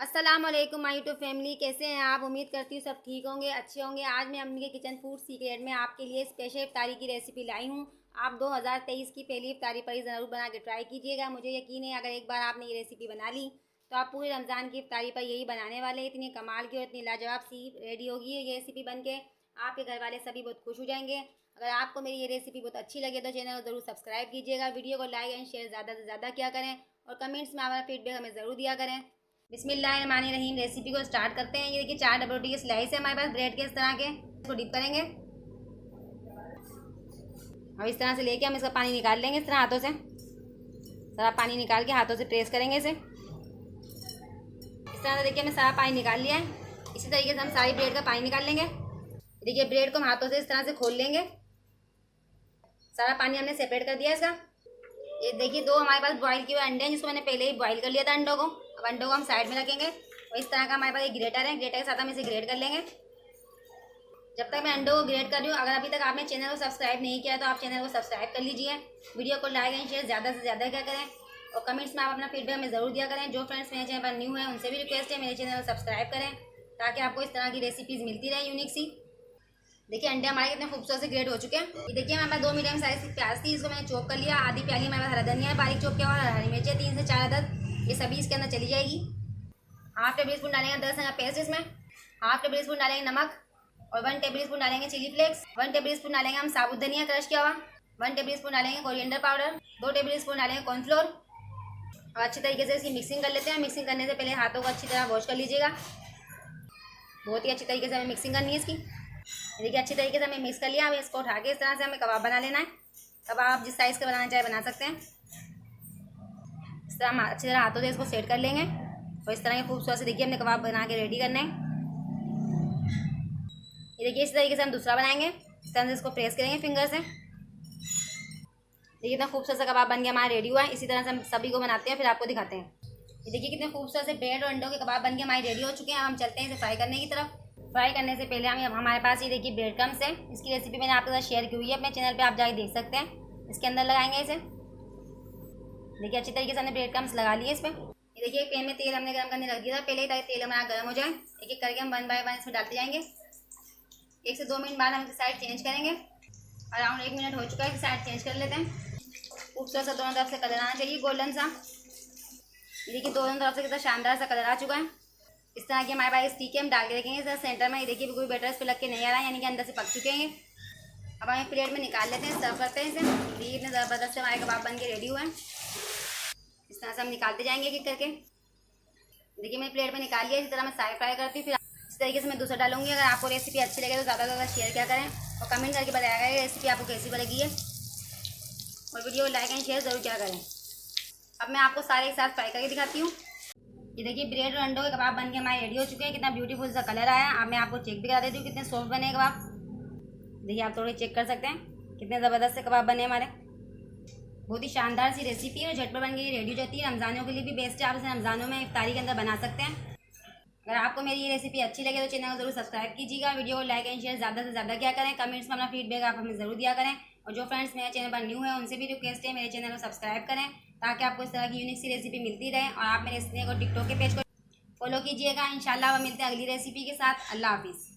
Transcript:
अस्सलाम वालेकुम my YouTube family, कैसे हैं आप। उम्मीद करती हूँ सब ठीक होंगे, अच्छे होंगे। आज मैं अम्मी के किचन फूड सीक्रेट में आपके लिए स्पेशल इफ्तारी की रेसिपी लाई हूँ। आप 2023 की पहली इफ्तारी पर ज़रूर बना के ट्राई कीजिएगा। मुझे यकीन है अगर एक बार आपने ये रेसिपी बना ली तो आप पूरे रमज़ान की इफ्तारी पर यही बनाने वाले हैं। इतनी कमाल की और इतनी लाजवाब सी रेडी होगी ये रेसिपी बन के, आपके घर वाले सभी बहुत खुश हो जाएंगे। अगर आपको मेरी ये रेसिपी बहुत अच्छी लगे तो चैनल को ज़रूर सब्सक्राइब कीजिएगा, वीडियो को लाइक एंड शेयर ज़्यादा से ज़्यादा किया करें और कमेंट्स में हमारा फीडबैक हमें ज़रूर दिया करें। बिस्मिल्लाहिर्रहमानिर्रहीम। रेसिपी को स्टार्ट करते हैं। ये देखिए 4 डबल रोटी के स्लाइस है हमारे पास ब्रेड के, इस तरह के। इसको डिप करेंगे और इस तरह से लेके हम इसका पानी निकाल लेंगे इस तरह हाथों से। सारा पानी निकाल के हाथों से प्रेस करेंगे इसे। इस तरह से देखिए हमने सारा पानी निकाल लिया है। इसी तरीके से हम सारी ब्रेड का पानी निकाल लेंगे। देखिए ब्रेड को हम हाथों से इस तरह से खोल लेंगे। सारा पानी हमने सेपरेट कर दिया इसका। ये देखिए 2 हमारे पास बॉईल किए हुए अंडे हैं जिसको मैंने पहले ही बॉईल कर लिया था अंडों को। अब अंडों को हम साइड में रखेंगे और इस तरह का हमारे पास एक ग्रेटर है, ग्रेटर के साथ हम इसे ग्रेट कर लेंगे। जब तक मैं अंडों को ग्रेट कर रही हूँ, अगर अभी तक आपने चैनल को सब्सक्राइब नहीं किया तो आप चैनल को सब्सक्राइब कर लीजिए, वीडियो को लाइक एंड शेयर ज़्यादा से ज़्यादा क्या करें और कमेंट्स में आप अपना फीडबैक हमें ज़रूर दिया करें। जो फ्रेंड्स मेरे चैनल पर न्यू है उनसे भी रिक्वेस्ट है मेरे चैनल को सब्सक्राइब करें ताकि आपको इस तरह की रेसिपीज़ मिलती रहे यूनिक सी। देखिए अंडे हमारे कितने खूबसूरत से ग्रेट हो चुके हैं। ये देखिए हमारे पास 2 मीडियम साइज की प्याज थी, इसको मैंने चॉप कर लिया। आधी प्याली हमारे पास हरा धनिया है बारीक चॉप किया हुआ, हरी मिर्ची 3 से 4 अदद, ये सभी इसके अंदर चली जाएगी। हाफ टेबल स्पून डालेंगे अदरक का पेस्ट इसमें। हाफ टेबल स्पून डालेंगे नमक और 1 टेबल स्पून डालेंगे चिली फ्लेक्स। 1 टेबल स्पून डालेंगे हम साबुत धनिया क्रश किया हुआ। 1 टेबल स्पून डालेंगे कोरिएंडर पाउडर। 2 टेबल स्पून डालेंगे कॉर्नफ्लोर और अच्छी तरीके से इसकी मिक्सिंग कर लेते हैं। मिक्सिंग करने से पहले हाथों को अच्छी तरह वॉश कर लीजिएगा। बहुत ही अच्छी तरीके से हमें मिक्सिंग करनी है इसकी। देखिए अच्छी तरीके से हमें मिक्स कर लिया। अब इसको उठा के इस तरह से हमें कबाब बना लेना है। कबाब आप जिस साइज़ का बनाना चाहे बना सकते हैं। इस तरह हम अच्छी तरह हाथों से इसको सेट कर लेंगे और इस तरह के खूबसूरत से देखिए हमने कबाब बना के रेडी करना है। ये देखिए इस तरीके से हम दूसरा बनाएंगे। इस तरह से इसको प्रेस करेंगे फिंगर से। देखिए इतना खूबसूरत सा कबाब बन गया हमारा रेडी हुआ है। इसी तरह से हम सभी को बनाते हैं फिर आपको दिखाते हैं। ये देखिए कितने खूबसूरत से ब्रेड और अंडों के कबाब बन के हमारे रेडी हो चुके हैं। अब हम चलते हैं इसे फ्राई करने की तरफ। फ्राई करने से पहले हमारे पास ये देखिए ब्रेड क्रम्स है। इसकी रेसिपी मैंने आपके साथ शेयर की हुई है अपने चैनल पे, आप जाके देख सकते हैं। इसके अंदर लगाएंगे इसे। देखिए अच्छी तरीके से हमने ब्रेड क्रम्स लगा लिए इस पर। ये देखिए पैन में तेल हमने गर्म करने रख दिया था पहले ही ताकि तेल हमारा गर्म हो जाए। एक एक करके हम 1 बाय 1 इसमें डालते जाएंगे। 1 से 2 मिनट बाद हम इसे साइड चेंज करेंगे। अराउंड 1 मिनट हो चुका है, साइड चेंज कर लेते हैं। खूबसूरत सा दोनों तरफ से कलर आना चाहिए गोल्डन सा। ये देखिए दोनों तरफ से कितना शानदार सा कलर आ चुका है। इस तरह की हमारे पास स्टिक है, हम डाल के रखेंगे इस सेंटर में। ये देखिए कोई बैटर इस पर लग के नहीं आ रहा है, यानी कि अंदर से पक चुके हैं। अब हम प्लेट में निकाल लेते हैं, सर्व करते हैं इसे। देखिए इतने ज़बरदस्त से हमारे कबाब बन के रेडी हुए हैं। इस तरह से हम निकालते जाएंगे एक एक करके। देखिए मैं प्लेट में निकाल लिया। इसी तरह मैं साइड फ्राई करती हूँ, फिर इस तरीके से मैं दूसरा डालूंगी। अगर आपको रेसिपी अच्छी लगे तो ज़्यादा से ज़्यादा शेयर क्या करें और कमेंट करके बताया करें रेसिपी आपको कैसी लगी है और वीडियो को लाइक एंड शेयर ज़रूर क्या करें। अब मैं आपको सारे एक साथ फ्राई करके दिखाती हूँ। ये देखिए ब्रेड और अंडों के कबाब बन के हमारे रेडी हो चुके हैं। कितना ब्यूटीफुल सा कलर आया है। अब मैं आपको चेक भी करा देती हूँ कितने सॉफ्ट बने कबाब। देखिए आप थोड़े चेक कर सकते हैं कितने ज़बरदस्त से कबाब बने हमारे। बहुत ही शानदार सी रेसिपी है और झटपट बन के रेडी हो जाती है। रमज़ानों के लिए भी बेस्ट है, आप इसे रमज़ानों में इफ्तारी के अंदर बना सकते हैं। अगर आपको मेरी ये रेसिपी अच्छी लगे तो चैनल को जरूर सब्सक्राइब कीजिएगा, वीडियो को लाइक एंड शेयर ज़्यादा से ज़्यादा क्या करें, कमेंट्स में अपना फीडबैक आप हमें ज़रूर दिया करें। और जो फ्रेंड्स मेरे चैनल पर न्यू है उनसे भी रिक्वेस्ट है मेरे चैनल को सब्सक्राइब करें ताकि आपको इस तरह की यूनिक सी रेसिपी मिलती रहे। और आप मेरे चैनल को टिकटॉक के पेज को फॉलो कीजिएगा। इंशाल्लाह मिलते हैं अगली रेसिपी के साथ। अल्लाह हाफिज़।